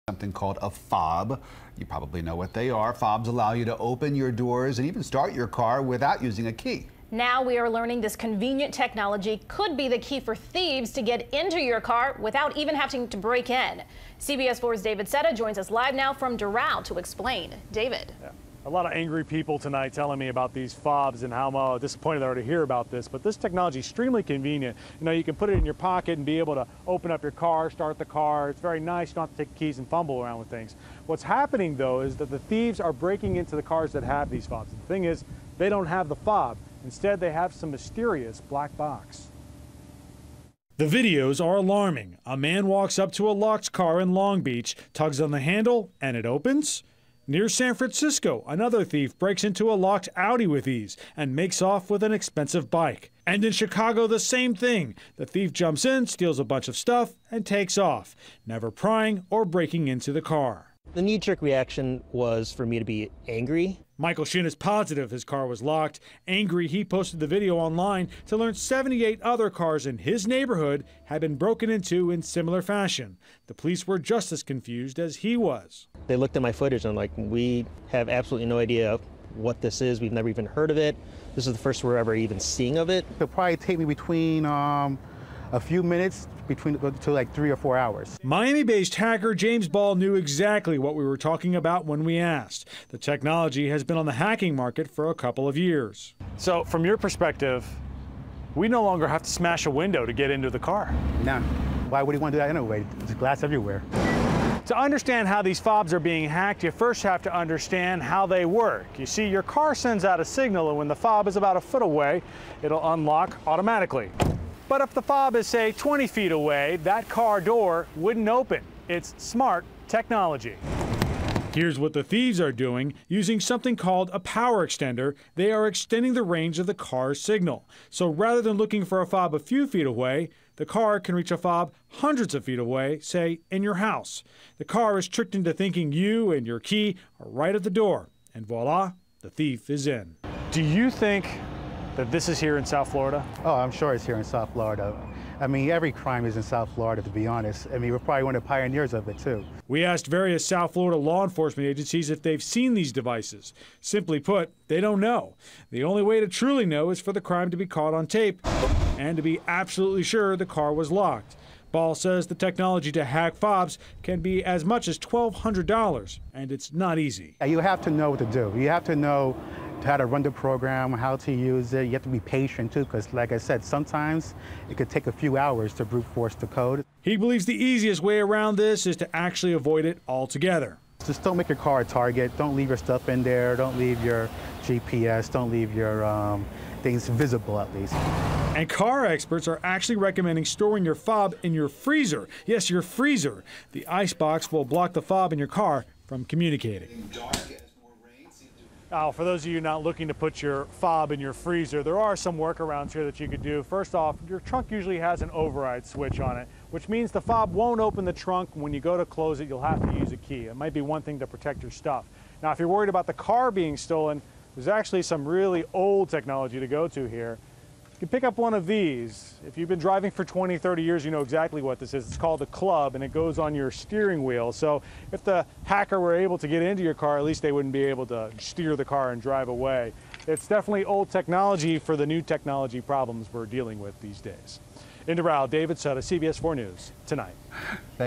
Something called a fob. You probably know what they are. Fobs allow you to open your doors and even start your car without using a key. Now we are learning this convenient technology could be the key for thieves to get into your car without even having to break in. CBS 4's David Seta joins us live now from Doral to explain. David. Yeah. A lot of angry people tonight telling me about these fobs and how disappointed they are to hear about this. But this technology is extremely convenient. You know, you can put it in your pocket and be able to open up your car, start the car. It's very nice. You don't have to take keys and fumble around with things. What's happening, though, is that the thieves are breaking into the cars that have these fobs. The thing is, they don't have the fob. Instead, they have some mysterious black box. The videos are alarming. A man walks up to a locked car in Long Beach, tugs on the handle, and it opens. Near San Francisco, another thief breaks into a locked Audi with ease and makes off with an expensive bike. And in Chicago, the same thing. The thief jumps in, steals a bunch of stuff, and takes off, never prying or breaking into the car. The knee-jerk reaction was for me to be angry. Michael Shin is positive his car was locked. Angry, he posted the video online to learn 78 other cars in his neighborhood had been broken into in similar fashion. The police were just as confused as he was. They looked at my footage and like, we have absolutely no idea what this is. We've never even heard of it. This is the first we're ever even seeing of it. It'll probably take me between a few minutes to like 3 or 4 hours. Miami-based hacker James Ball knew exactly what we were talking about when we asked. The technology has been on the hacking market for a couple of years. So from your perspective, we no longer have to smash a window to get into the car. Nah, why would you want to do that anyway? There's glass everywhere. To understand how these fobs are being hacked, you first have to understand how they work. You see, your car sends out a signal, and when the fob is about a foot away, it'll unlock automatically. But if the fob is, say, 20 feet away, that car door wouldn't open. It's smart technology. Here's what the thieves are doing. Using something called a power extender, they are extending the range of the car's signal. So rather than looking for a fob a few feet away, the car can reach a fob hundreds of feet away, say, in your house. The car is tricked into thinking you and your key are right at the door. And voila, the thief is in. Do you think that this is here in South Florida? Oh, I'm sure it's here in South Florida. I mean, every crime is in South Florida, to be honest. I mean, we're probably one of the pioneers of it, too. We asked various South Florida law enforcement agencies if they've seen these devices. Simply put, they don't know. The only way to truly know is for the crime to be caught on tape and to be absolutely sure the car was locked. Ball says the technology to hack fobs can be as much as $1,200, and it's not easy. You have to know what to do. You have to know how to run the program, how to use it. You have to be patient, too, because, like I said, sometimes it could take a few hours to brute force the code. He believes the easiest way around this is to actually avoid it altogether. Just don't make your car a target. Don't leave your stuff in there. Don't leave your GPS. Don't leave your things visible, at least. And car experts are actually recommending storing your fob in your freezer. Yes, your freezer. The ice box will block the fob in your car from communicating. Now, for those of you not looking to put your fob in your freezer, there are some workarounds here that you could do. First off, your trunk usually has an override switch on it, which means the fob won't open the trunk. When you go to close it, you'll have to use a key. It might be one thing to protect your stuff. Now, if you're worried about the car being stolen, there's actually some really old technology to go to here. You can pick up one of these. If you've been driving for 20, 30 years, you know exactly what this is. It's called a club, and it goes on your steering wheel. So if the hacker were able to get into your car, at least they wouldn't be able to steer the car and drive away. It's definitely old technology for the new technology problems we're dealing with these days. In Doral, David Seta, CBS 4 News, tonight. Thank you.